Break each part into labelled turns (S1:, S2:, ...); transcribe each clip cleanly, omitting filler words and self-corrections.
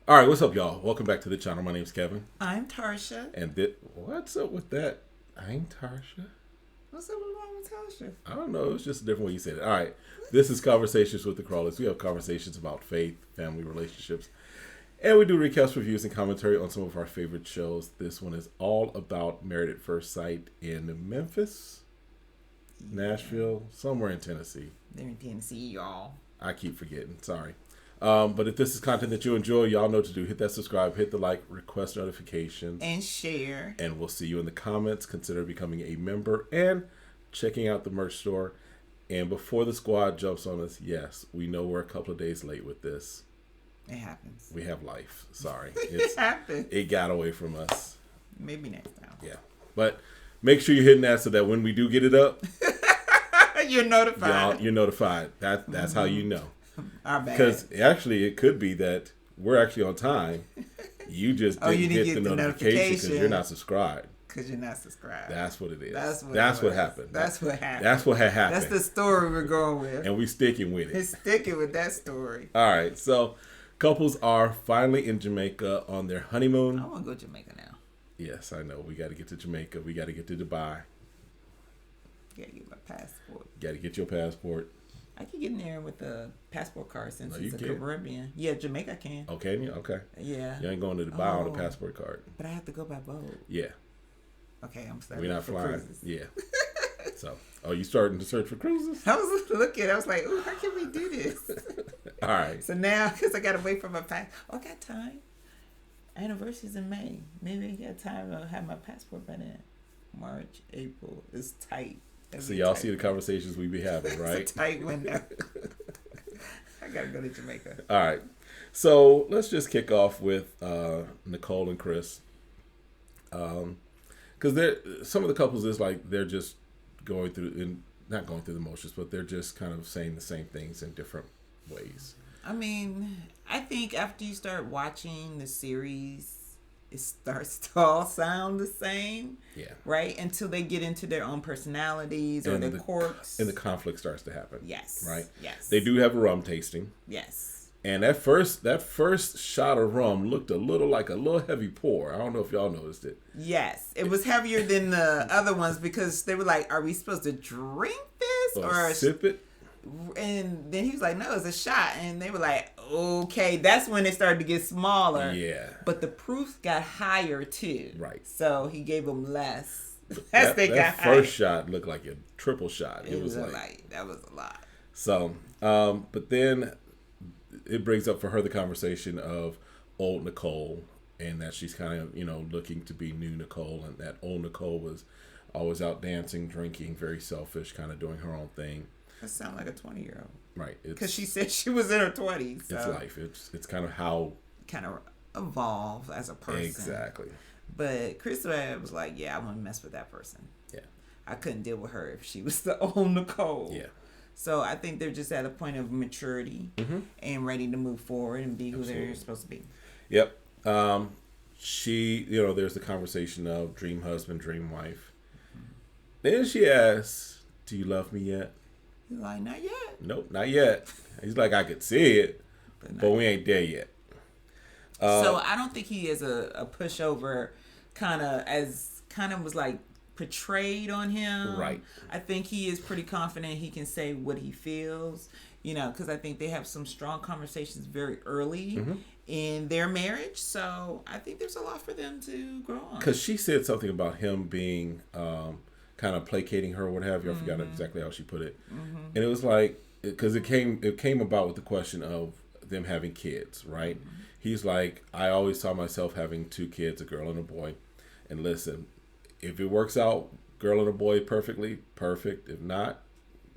S1: All right, what's up, y'all? Welcome back to the channel. My name's Kevin.
S2: I'm Tarsha.
S1: And what's up with that? I'm Tarsha.
S2: What's up wrong with Tarsha?
S1: I don't know. It's just a different way you said it. All right. This is Conversations with the Crawlers. We have conversations about faith, family, relationships. And we do recaps, reviews, and commentary on some of our favorite shows. This one is all about Married at First Sight in Memphis, Nashville, somewhere in Tennessee.
S2: They're in Tennessee, y'all.
S1: I keep forgetting. Sorry. But if this is content that you enjoy, y'all know what to do. Hit that subscribe, hit the like, request notifications.
S2: And share.
S1: And we'll see you in the comments. Consider becoming a member and checking out the merch store. And before the squad jumps on us, yes, we know we're a couple of days late with this.
S2: It happens.
S1: We have life. Sorry.
S2: It happened.
S1: It got away from us.
S2: Maybe next time.
S1: Yeah. But make sure you're hitting that so that when we do get it up,
S2: you're notified.
S1: You're notified. That's how you know.
S2: Our bad.
S1: Because actually, it could be that we're actually on time. You just didn't get the notification because you're not subscribed.
S2: Because you're not subscribed.
S1: That's what it is.
S2: That's
S1: what happened.
S2: That's what happened.
S1: That's what had happened.
S2: That's the story we're going with.
S1: And we sticking with it.
S2: We're sticking with that story.
S1: All right. So, couples are finally in Jamaica on their honeymoon.
S2: I want to go to Jamaica now.
S1: Yes, I know. We got to get to Jamaica. We got to get to Dubai.
S2: Got to get my passport.
S1: Got to get your passport.
S2: I can get in there with a passport card since
S1: No,
S2: it's a Caribbean. Yeah, Jamaica can.
S1: Oh, can you? Okay.
S2: Yeah.
S1: You ain't going to Dubai on a passport card.
S2: But I have to go by boat.
S1: Yeah.
S2: Okay, I'm starting.
S1: We're not flying.
S2: Cruises.
S1: Yeah. So, you starting to search for cruises?
S2: I was looking. I was like, "Ooh, how can we do this?"
S1: All right.
S2: So now, because I got to wait for my passport. Oh, I got time. Anniversary's in May. Maybe I got time to have my passport by then. March, April. It's tight.
S1: So y'all see the conversations we be having, right?
S2: It's a tight window. I gotta go to Jamaica.
S1: All right. So let's just kick off with Nicole and Chris. Because some of the couples is like they're just not going through the motions, but they're just kind of saying the same things in different ways.
S2: I mean, I think after you start watching the series, it starts to all sound the same. Yeah. Right? Until they get into their own personalities or their quirks.
S1: And the conflict starts to happen.
S2: Yes.
S1: Right?
S2: Yes.
S1: They do have a rum tasting.
S2: Yes.
S1: And that first shot of rum looked a little heavy pour. I don't know if y'all noticed it.
S2: Yes. It was heavier than the other ones because they were like, are we supposed to drink this? Or
S1: sip it?
S2: And then he was like, no, it's a shot. And they were like, okay. That's when it started to get smaller.
S1: Yeah.
S2: But the proof got higher too.
S1: Right.
S2: So he gave them less.
S1: That first shot looked like a triple shot.
S2: It was like that was a lot.
S1: So, but then it brings up for her the conversation of old Nicole and that she's kind of, looking to be new Nicole, and that old Nicole was always out dancing, drinking, very selfish, kind of doing her own thing.
S2: That sounds like a 20-year-old.
S1: Right.
S2: Because she said she was in her 20s. So.
S1: It's life. It's kind of how...
S2: kind of evolve as a person.
S1: Exactly.
S2: But Chris was like, yeah, I want to mess with that person.
S1: Yeah.
S2: I couldn't deal with her if she was the old Nicole.
S1: Yeah.
S2: So I think they're just at a point of maturity and ready to move forward and be who they're supposed to be.
S1: Yep. She, there's the conversation of dream husband, dream wife. Then she asks, do you love me yet?
S2: He's like, not yet.
S1: Nope, not yet. He's like, I could see it, but we ain't there yet.
S2: So I don't think he is a pushover kind of was like portrayed on him.
S1: Right.
S2: I think he is pretty confident he can say what he feels, because I think they have some strong conversations very early in their marriage. So I think there's a lot for them to grow on.
S1: Because she said something about him being kind of placating her or what have you. I forgot exactly how she put it. And it was like, because it came about with the question of them having kids, right? He's like, I always saw myself having 2 kids, a girl and a boy. And listen, if it works out, girl and a boy perfectly, perfect. If not,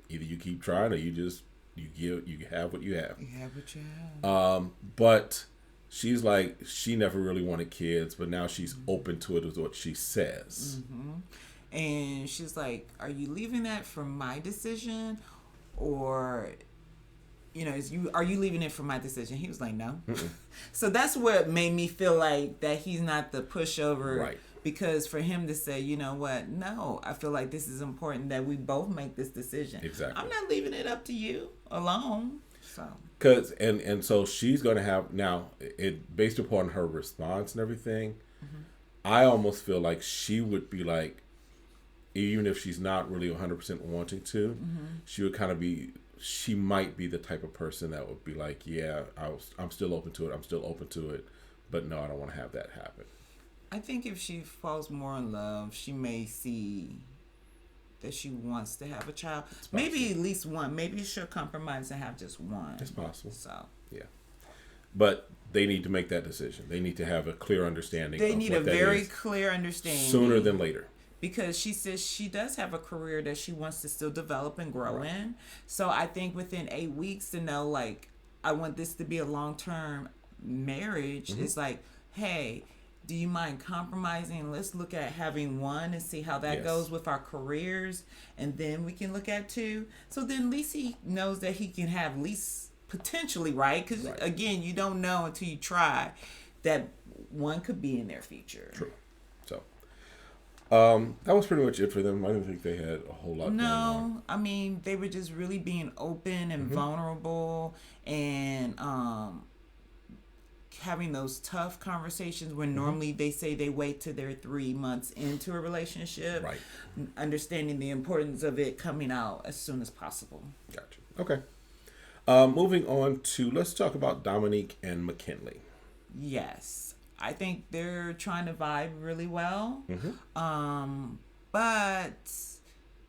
S1: either you keep trying or you have what you have.
S2: You have what you have.
S1: But she's like, she never really wanted kids, but now she's open to it, is what she says.
S2: And she's like, are you leaving that for my decision, or are you leaving it for my decision? He was like, no. So that's what made me feel like that he's not the pushover.
S1: Right.
S2: Because for him to say, you know what, no, I feel like this is important that we both make this decision.
S1: Exactly.
S2: I'm not leaving it up to you alone. So
S1: and so she's going to have now it based upon her response and everything. I almost feel like she would be like, even if she's not really 100% wanting to, she would kind of be. She might be the type of person that would be like, yeah, I'm still open to it. I'm still open to it, but no, I don't want to have that happen.
S2: I think if she falls more in love, she may see that she wants to have a child. Maybe at least one. Maybe she'll compromise and have just one.
S1: It's possible.
S2: So
S1: yeah, but they need to make that decision. They need to have a clear understanding.
S2: They need a very clear understanding
S1: sooner than later.
S2: Because she says she does have a career that she wants to still develop and grow in. So I think within 8 weeks to know, like, I want this to be a long-term marriage. It's like, hey, do you mind compromising? Let's look at having one and see how that goes with our careers. And then we can look at 2. So then at least he knows that he can have at least potentially, right? Because, again, you don't know until you try that one could be in their future.
S1: True. So that was pretty much it for them. I didn't think they had a whole lot going on.
S2: I mean, they were just really being open and vulnerable and having those tough conversations when normally they say they wait till they're 3 months into a relationship.
S1: Right.
S2: Understanding the importance of it coming out as soon as possible.
S1: Gotcha. Okay. Moving on to, let's talk about Dominique and McKinley.
S2: Yes. I think they're trying to vibe really well. But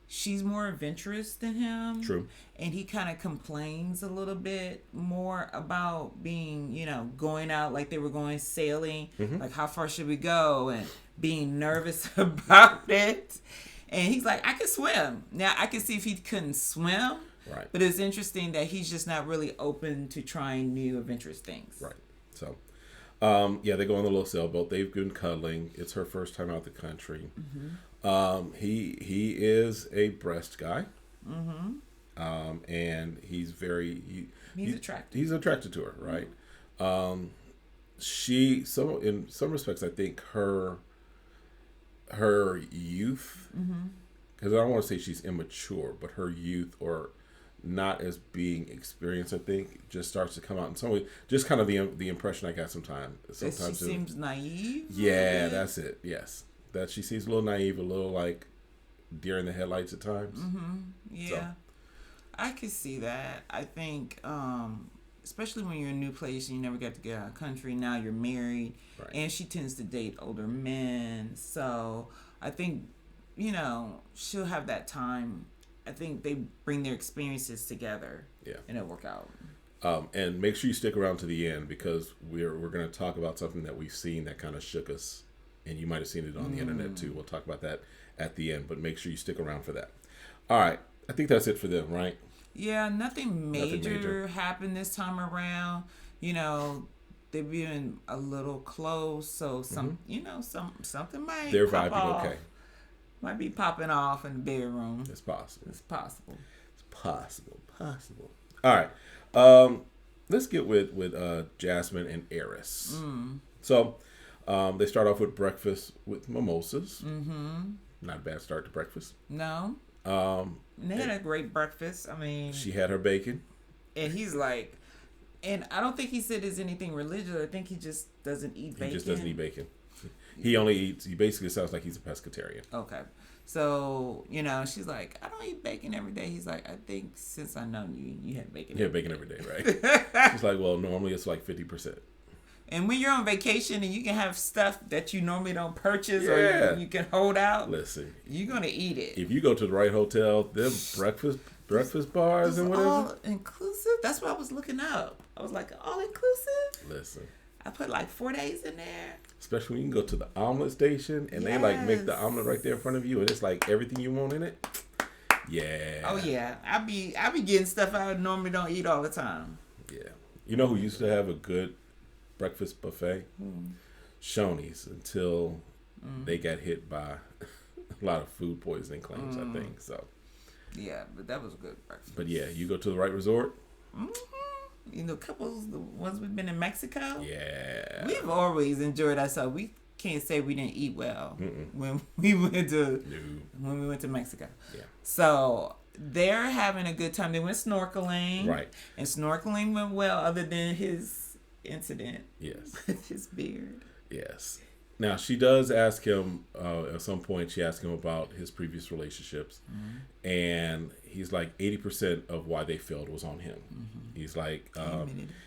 S2: she's more adventurous than him.
S1: True.
S2: And he kind of complains a little bit more about being, going out like they were going sailing. Like, how far should we go? And being nervous about it. And he's like, I can swim. Now, I can see if he couldn't swim.
S1: Right.
S2: But it's interesting that he's just not really open to trying new adventurous things.
S1: Right. So, they go on the little sailboat. They've been cuddling. It's her first time out the country. He is a breast guy. And he's he's
S2: attractive.
S1: He's attracted to her, right? In some respects, I think her youth, because I don't want to say she's immature, but her youth or not as being experienced, I think, just starts to come out in some way. Just kind of the impression I got sometimes.
S2: She seems naive.
S1: Yeah, that's it. Yes, that she seems a little naive, a little like deer in the headlights at times.
S2: Yeah,
S1: so.
S2: I could see that. I think, especially when you're in a new place and you never got to get out of the country. Now you're married, and she tends to date older men. So I think, she'll have that time. I think they bring their experiences together. Yeah. And it'll work out.
S1: And make sure you stick around to the end because we're going to talk about something that we've seen that kind of shook us. And you might have seen it on the internet too. We'll talk about that at the end, but make sure you stick around for that. All right. I think that's it for them, right?
S2: Yeah, nothing major happened this time around. They're being a little close, so something might
S1: they're
S2: pop
S1: vibing
S2: off.
S1: Okay.
S2: Might be popping off in the bedroom.
S1: It's possible.
S2: It's possible.
S1: All right. Let's get with Jasmine and Eris. So they start off with breakfast with mimosas. Not a bad start to breakfast.
S2: No. They had a great breakfast. I mean,
S1: she had her bacon.
S2: And he's like, and I don't think he said there's anything religious. I think he just doesn't eat bacon.
S1: He just doesn't eat bacon. He basically sounds like he's a pescatarian.
S2: Okay. So, she's like, I don't eat bacon every day. He's like, I think since I know you had bacon.
S1: You have bacon every day, right? She's like, well, normally it's like 50%.
S2: And when you're on vacation and you can have stuff that you normally don't purchase or you can hold out,
S1: listen,
S2: you're going to eat it.
S1: If you go to the right hotel, them breakfast bars and whatever.
S2: All inclusive? That's what I was looking up. I was like, all inclusive?
S1: Listen.
S2: I put like 4 days in there.
S1: Especially when you can go to the omelet station and they like make the omelet right there in front of you and it's like everything you want in it. Yeah.
S2: Oh yeah. I be getting stuff I normally don't eat all the time.
S1: Yeah. You know who used to have a good breakfast buffet? Shoney's until they got hit by a lot of food poisoning claims, I think. So.
S2: Yeah, but that was a good breakfast.
S1: But yeah, you go to the right resort.
S2: Couples, the ones we've been in Mexico.
S1: Yeah.
S2: We've always enjoyed ourselves. We can't say we didn't eat well when we went to Mexico.
S1: Yeah.
S2: So they're having a good time. They went snorkeling.
S1: Right.
S2: And snorkeling went well other than his incident.
S1: Yes.
S2: With his beard.
S1: Yes. Now, she does ask him, at some point, she asked him about his previous relationships. Mm-hmm. And he's like, 80% of why they failed was on him. Mm-hmm. He's like,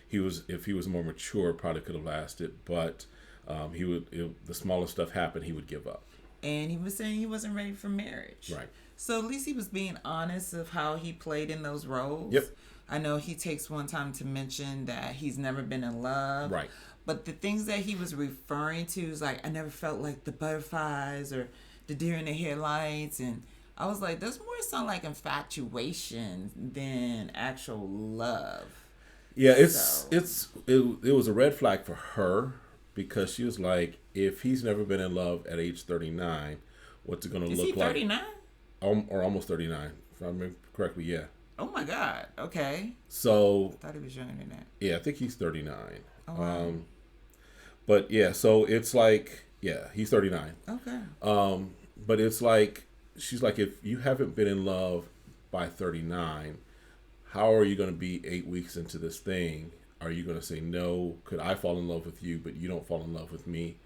S1: if he was more mature, probably could have lasted. But the smallest stuff happened, he would give up.
S2: And he was saying he wasn't ready for marriage.
S1: Right.
S2: So at least he was being honest of how he played in those roles.
S1: Yep.
S2: I know he takes one time to mention that he's never been in love.
S1: Right.
S2: But the things that he was referring to is like, I never felt like the butterflies or the deer in the headlights. And I was like, those more sound like infatuation than actual love.
S1: Yeah, it was a red flag for her because she was like, if he's never been in love at age 39, what's it going to look like?
S2: Is he 39?
S1: Or almost 39, if I remember correctly, yeah.
S2: Oh my God, okay.
S1: So
S2: I thought he was younger than that.
S1: Yeah, I think he's 39.
S2: Oh, wow.
S1: But yeah, so it's like, yeah, he's 39.
S2: Okay.
S1: But it's like, she's like, if you haven't been in love by 39, how are you going to be 8 weeks into this thing? Are you going to say, no, could I fall in love with you, but you don't fall in love with me?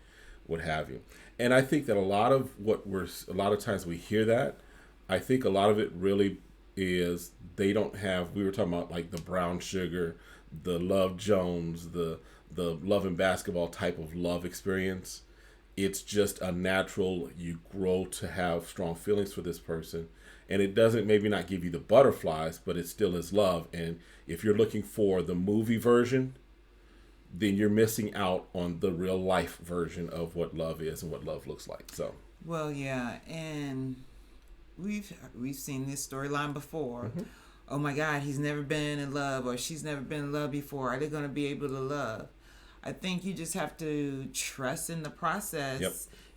S1: What have you? And I think that a lot of times we hear that, I think a lot of it really is they don't have, we were talking about like the brown sugar, the Love Jones, the Love and Basketball type of love experience. It's just a natural, you grow to have strong feelings for this person. And it doesn't maybe not give you the butterflies, but it still is love. And if you're looking for the movie version, then you're missing out on the real life version of what love is and what love looks like. So,
S2: well, yeah, and we've seen this storyline before. Mm-hmm. Oh my God, he's never been in love, or she's never been in love before. Are they going to be able to love? I think you just have to trust in the process.
S1: Yep.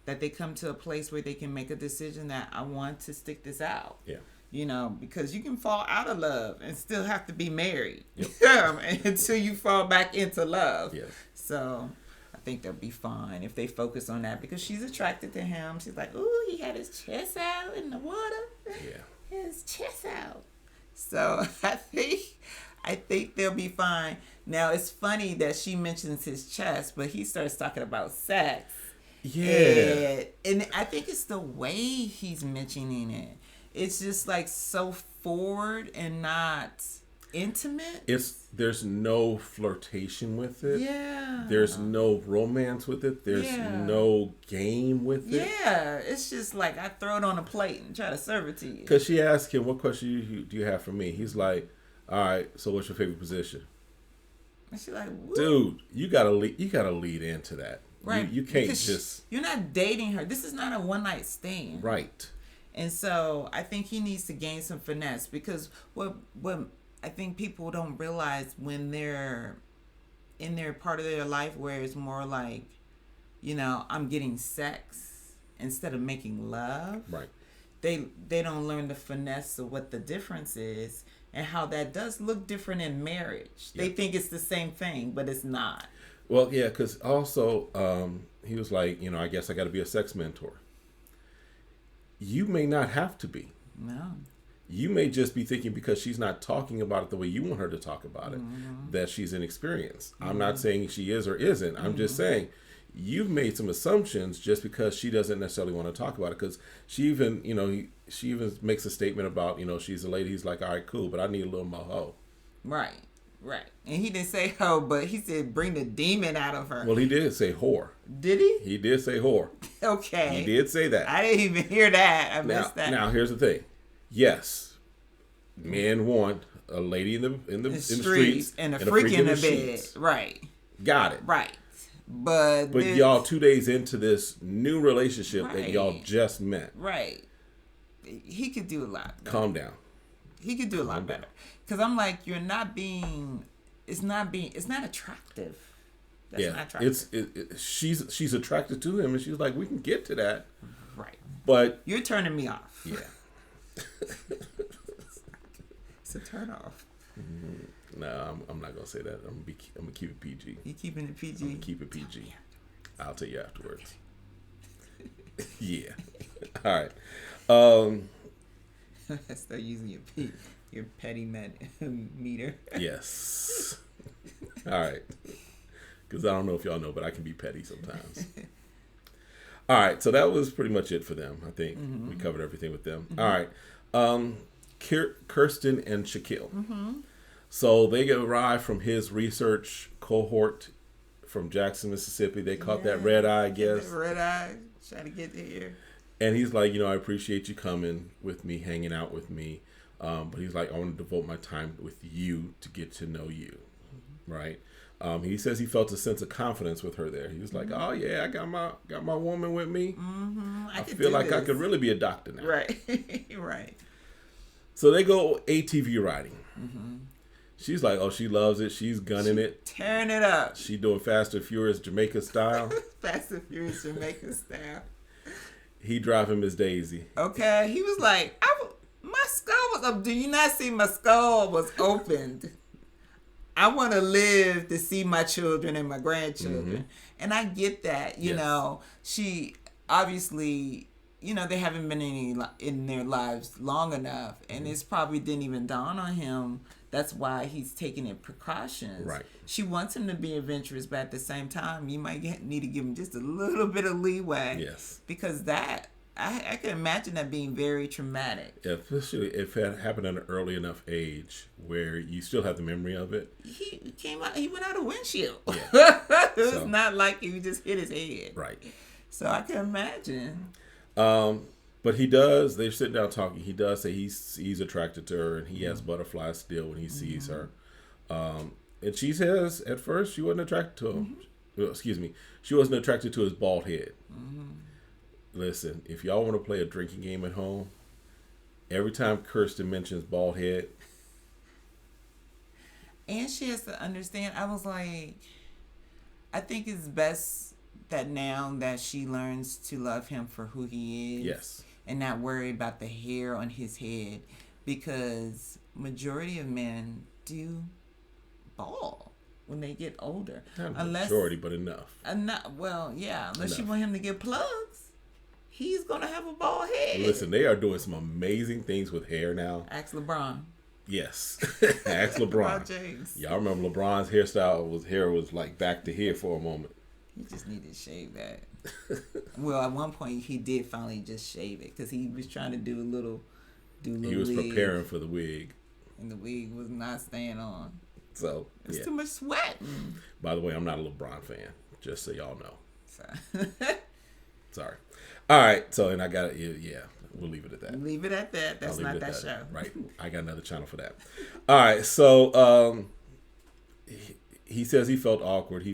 S2: That they come to a place where they can make a decision that I want to stick this out.
S1: Yeah.
S2: You know, because you can fall out of love and still have to be married.
S1: Yep.
S2: Until you fall back into love.
S1: Yes.
S2: So I think they'll be fine if they focus on that, because she's attracted to him. She's like, ooh, he had his chest out in the water.
S1: Yeah.
S2: His chest out. So I think they'll be fine. Now, it's funny that she mentions his chest, but he starts talking about sex.
S1: Yeah.
S2: And I think it's the way he's mentioning it. It's just like so forward and not intimate.
S1: There's no flirtation with it.
S2: Yeah.
S1: There's no romance with it. There's no game with it.
S2: Yeah. It's just like I throw it on a plate and try to serve it to you.
S1: Because she asked him, what question do you have for me? He's like, all right, so what's your favorite position?
S2: And she's like, woo.
S1: Dude, you gotta lead into that.
S2: Right.
S1: You can't just...
S2: You're not dating her. This is not a one-night stand.
S1: Right.
S2: And so I think he needs to gain some finesse, because what I think people don't realize when they're in their part of their life where it's more like, you know, I'm getting sex instead of making love.
S1: Right.
S2: They don't learn the finesse of what the difference is and how that does look different in marriage.
S1: Yeah.
S2: They think it's the same thing, but it's not.
S1: Well, yeah, because also he was like, you know, I guess I got to be a sex mentor. You may not have to be.
S2: No.
S1: You may just be thinking, because she's not talking about it the way you want her to talk about it,
S2: Mm-hmm.
S1: that she's inexperienced. Mm-hmm. I'm not saying she is or isn't. I'm just saying you've made some assumptions just because she doesn't necessarily want to talk about it. Because she even, you know, she even makes a statement about, you know, she's a lady. He's like, all right, cool, but I need a little more hoe.
S2: Right. Right. And he didn't say hoe, but he said bring the demon out of her.
S1: Well, he did say whore.
S2: Did he?
S1: He did say whore.
S2: Okay.
S1: He did say that.
S2: I didn't even hear that. I missed that.
S1: Now here's the thing. Yes, men want a lady in the streets
S2: and a freak in the bed.
S1: Sheets.
S2: Right.
S1: Got it.
S2: Right. But
S1: y'all 2 days into this new relationship that y'all just met.
S2: Right. He could do a lot better.
S1: Calm down.
S2: He could do a lot better. Because I'm like, it's not attractive. That's not attractive.
S1: She's attracted to him, and she's like, we can get to that.
S2: Right.
S1: But
S2: you're turning me off.
S1: Yeah.
S2: It's a turn off.
S1: No, I'm not gonna say that. I'm gonna keep it PG.
S2: You keeping it PG?
S1: I'm gonna keep it PG. I'll tell you afterwards. Yeah. All right.
S2: Start using your petty meter.
S1: Yes. All right. Because I don't know if y'all know, but I can be petty sometimes. All right. So that was pretty much it for them. I think we covered everything with them. All right. Kirsten and Shaquille. So they get arrived from his research cohort from Jackson, Mississippi. They caught that red eye, I guess.
S2: Red eye, trying to get here.
S1: And he's like, I appreciate you coming with me, hanging out with me. But he's like, I want to devote my time with you to get to know you, right? He says he felt a sense of confidence with her there. He was like, oh yeah, I got my woman with me. I feel like I could really be a doctor now.
S2: Right, right.
S1: So they go ATV riding. She's like, oh, she loves it. She's gunning it.
S2: Tearing it up.
S1: She doing Fast and Furious Jamaica style.
S2: Fast and Furious Jamaica style.
S1: He driving Miss Daisy.
S2: Okay. He was like, my skull was up. Do you not see my skull was opened? I want to live to see my children and my grandchildren. And I get that. You know, she obviously... they haven't been in their lives long enough, and it's probably didn't even dawn on him. That's why he's taking it precautions.
S1: Right.
S2: She wants him to be adventurous, but at the same time, you might need to give him just a little bit of leeway.
S1: Yes.
S2: Because that, I can imagine that being very traumatic.
S1: Especially if it happened at an early enough age where you still have the memory of it.
S2: He went out a windshield.
S1: Yeah.
S2: It was not like he just hit his head.
S1: Right.
S2: So I can imagine.
S1: But they're sitting down talking. He does say he's attracted to her, and he has butterflies still when he sees her. And she says at first she wasn't attracted to him. Well, excuse me. She wasn't attracted to his bald head. Listen, if y'all want to play a drinking game at home, every time Kirsten mentions bald head.
S2: And she has to understand, I was like, I think it's best that now that she learns to love him for who he is.
S1: Yes.
S2: And not worry about the hair on his head, because majority of men do bald when they get older.
S1: Not majority, but enough.
S2: Well, yeah. Unless you want him to get plugs, he's going to have a bald head.
S1: Listen, they are doing some amazing things with hair now.
S2: Ask LeBron.
S1: Yes. Ask LeBron.
S2: James.
S1: Y'all remember LeBron's hairstyle hair was like back to here for a moment.
S2: He just needed to shave that. Well, at one point he did finally just shave it because he was trying to do a little
S1: He was
S2: wig,
S1: preparing for the wig,
S2: and the wig was not staying on.
S1: So
S2: it's too much sweat.
S1: By the way, I'm not a LeBron fan, just so y'all know.
S2: So.
S1: Sorry. All right. So, and I got it. Yeah, we'll leave it at that.
S2: Leave it at that. That's not that show.
S1: Right. I got another channel for that. All right. So, he says he felt awkward.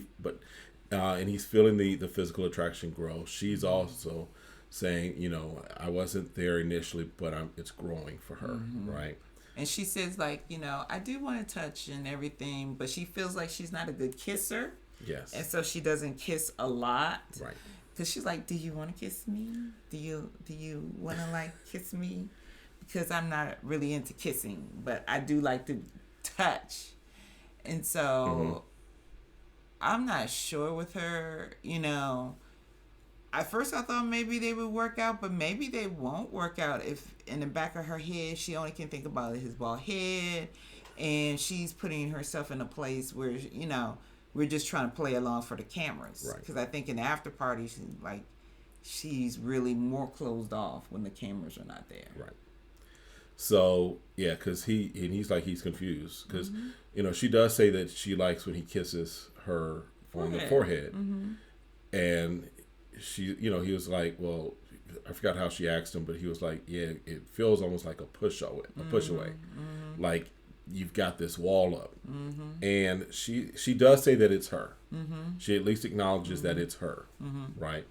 S1: And he's feeling the physical attraction grow. She's also saying, I wasn't there initially, but it's growing for her, right?
S2: And she says, like, I do want to touch and everything, but she feels like she's not a good kisser.
S1: Yes.
S2: And so she doesn't kiss a lot.
S1: Right.
S2: Because she's like, do you want to kiss me? Do you want to, kiss me? Because I'm not really into kissing, but I do like to touch. And so... I'm not sure with her, At first I thought maybe they would work out, but maybe they won't work out if in the back of her head she only can think about his bald head, and she's putting herself in a place where, we're just trying to play along for the cameras.
S1: Right.
S2: Because I think in the after party, she's really more closed off when the cameras are not there.
S1: Right. So, yeah, because he's confused. Because, she does say that she likes when he kisses her on the forehead. And she, he was like, well, I forgot how she asked him, but he was like, yeah, it feels almost like a push away. Like you've got this wall up. And she does say that it's her. She at least acknowledges that it's her. Right.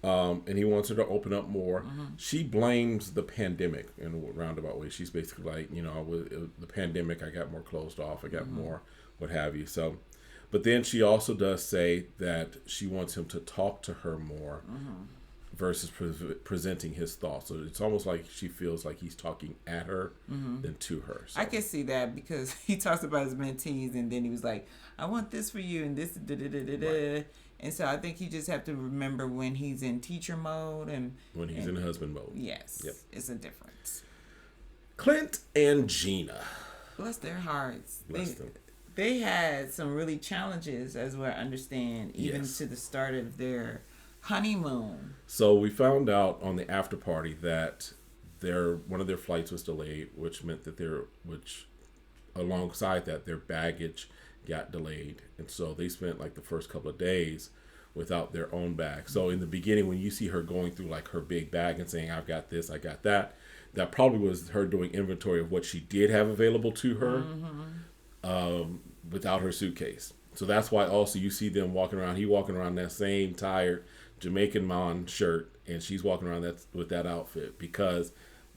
S1: And he wants her to open up more. She blames the pandemic in a roundabout way. She's basically like, with the pandemic, I got more closed off. I got more what have you. So, but then she also does say that she wants him to talk to her more versus presenting his thoughts. So it's almost like she feels like he's talking at her than to her. So.
S2: I can see that because he talks about his mentees and then he was like, I want this for you and this Right. And so I think you just have to remember when he's in teacher mode and
S1: when he's in husband mode.
S2: Yes.
S1: Yep.
S2: It's a difference.
S1: Clint and Gina.
S2: Bless their hearts.
S1: Bless them.
S2: They had some really challenges, as we understand, even to the start of their honeymoon.
S1: So we found out on the after party that one of their flights was delayed, which meant that alongside that, their baggage got delayed. And so they spent like the first couple of days without their own bag. So in the beginning, when you see her going through like her big bag and saying, I've got this, I got that, that probably was her doing inventory of what she did have available to her without her suitcase. So that's why also you see them walking around. He walking around that same tired Jamaican Mon shirt, and she's walking around with that outfit because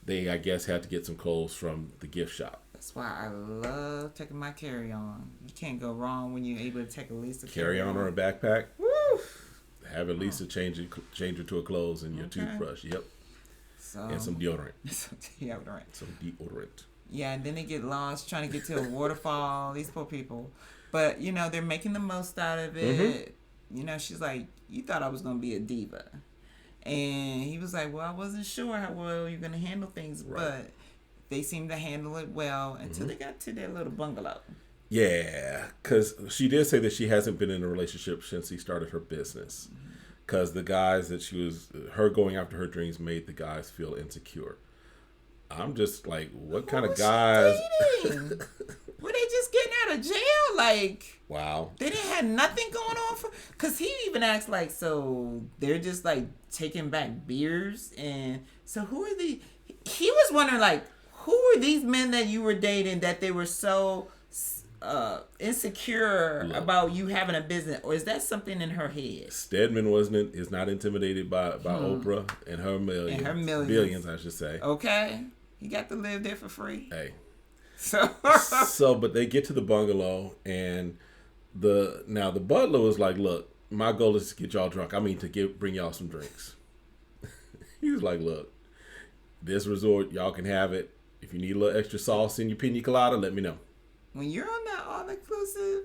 S1: they, I guess, had to get some clothes from the gift shop.
S2: That's why I love taking my carry-on. You can't go wrong when you're able to take at least a
S1: carry-on or a backpack. Woo! Have at least a change her to a clothes and your toothbrush. Yep. So, and some deodorant. Some deodorant.
S2: Yeah, and then they get lost trying to get to a waterfall. These poor people. But, they're making the most out of it. Mm-hmm. She's like, you thought I was going to be a diva. And he was like, well, I wasn't sure how well you're going to handle things. Right. But they seem to handle it well until they got to their little bungalow. Yeah, because she did say that she hasn't been in a relationship since he started her business. Because the guys that her going after her dreams made the guys feel insecure. I'm just like, what kind of guys? Were they just getting out of jail? Like, wow. They didn't have nothing going on because he even asked like, so they're just like taking back beers, and so who are the? He was wondering like, who were these men that you were dating that they were so insecure about you having a business, or is that something in her head? Stedman is not intimidated by Oprah and her billions, I should say. Okay. You got to live there for free. Hey. So, but they get to the bungalow, and the butler was like, look, my goal is to get y'all drunk. I mean, bring y'all some drinks. He was like, look, this resort, y'all can have it. If you need a little extra sauce in your pina colada, let me know. When you're on that all-inclusive,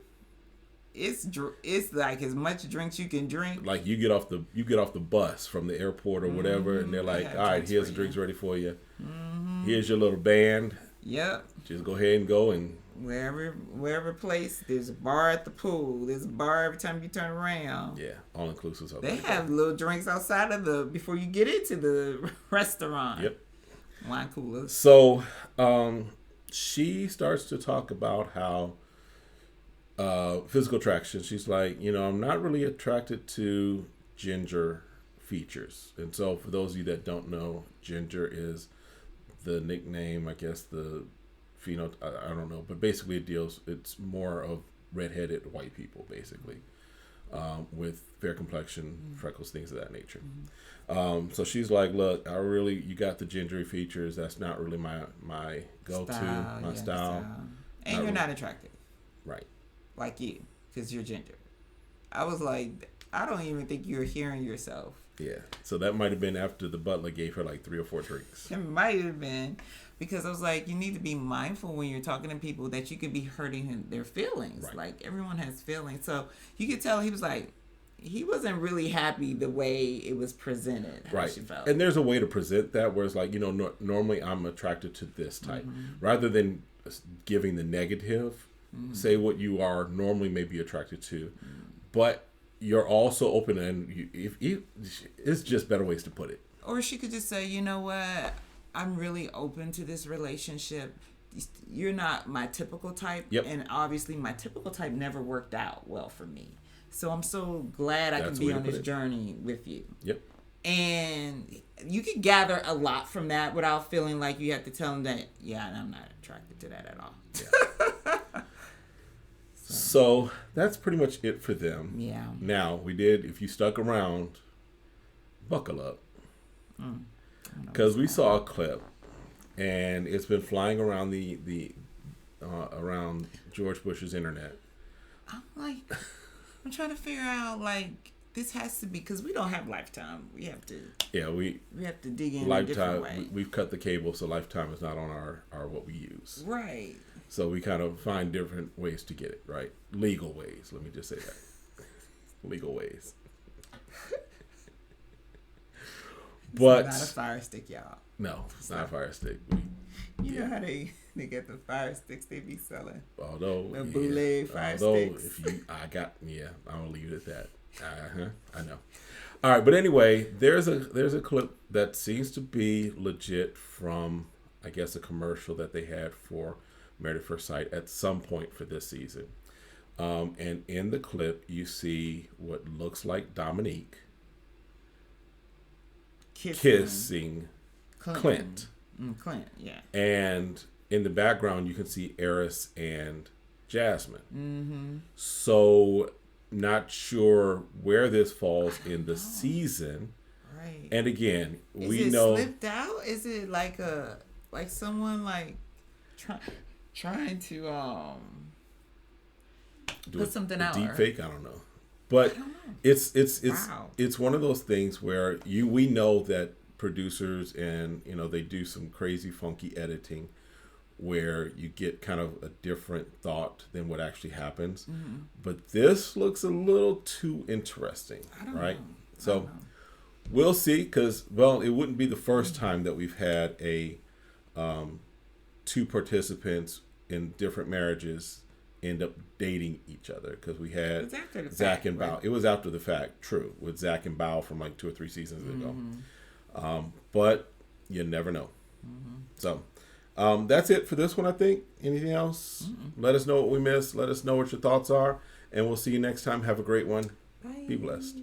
S2: it's like as much drinks you can drink. Like you get off the bus from the airport or whatever, and they're like, all right, here's the drinks ready for you. Mm-hmm. Here's your little band. Yep. Just go ahead and go and wherever place. There's a bar at the pool. There's a bar every time you turn around. Yeah, all inclusive. They have little drinks outside of before you get into the restaurant. Yep. Wine coolers. So, she starts to talk about how physical attraction. She's like, I'm not really attracted to ginger features. And so for those of you that don't know, ginger is the nickname, I guess the phenotype, I don't know, but basically it's more of redheaded white people, basically, with fair complexion, freckles, things of that nature. So she's like, look, you got the gingery features. That's not really my go-to, my style. And you're not attractive. Right. Like you, because you're ginger. I was like, I don't even think you're hearing yourself. Yeah. So that might have been after the butler gave her like 3 or 4 drinks. It might have been, because I was like, you need to be mindful when you're talking to people that you could be hurting their feelings. Right. Like everyone has feelings. So you could tell he was like, he wasn't really happy the way it was presented. How she felt. And there's a way to present that where it's like, normally I'm attracted to this type. Rather than giving the negative, say what you are normally maybe attracted to. But you're also open, and it's just better ways to put it. Or she could just say, you know what? I'm really open to this relationship. You're not my typical type. Yep. And obviously my typical type never worked out well for me. So I'm so glad I can be on this journey with you. Yep. And you could gather a lot from that without feeling like you have to tell them that, yeah, I'm not attracted to that at all. Yeah. So that's pretty much it for them. Yeah. Now, if you stuck around, buckle up. Because we saw a clip, and it's been flying around around George Bush's internet. I'm trying to figure out, this has to be, because we don't have Lifetime. We have to. Yeah, we have to dig in Lifetime, a different way. We've cut the cable, so Lifetime is not on our what we use. Right. So we kind of find different ways to get it, right? Legal ways. Let me just say that. Legal ways. But it's not a Fire Stick, y'all.
S1: No, it's not a Fire Stick.
S2: You know how they get the fire sticks they be selling.
S1: Although
S2: the bootleg fire sticks.
S1: I'll leave it at that. I know. All right, but anyway, there's a clip that seems to be legit from, I guess, a commercial that they had for Married at First Sight at some point for this season. And in the clip, you see what looks like Dominique kissing Clint.
S2: Clint, yeah.
S1: And in the background, you can see Eris and Jasmine.
S2: Mm-hmm.
S1: So, not sure where this falls in the season.
S2: Right.
S1: And again,
S2: we know. Is it slipped out? Is it like someone trying to put something out?
S1: Deep fake? I don't know. But it's one of those things where we know that producers and they do some crazy funky editing where you get kind of a different thought than what actually happens. Mm-hmm. But this looks a little too interesting, right? So we'll see, because it wouldn't be the first time that we've had a two participants in different marriages end up dating each other, because we had Zach and Bao. Right? It was after the fact, true, with Zach and Bao from like 2 or 3 seasons ago. But you never know. Mm-hmm. So that's it for this one, I think. Anything else? Let us know what we missed. Let us know what your thoughts are. And we'll see you next time. Have a great one.
S2: Bye.
S1: Be blessed.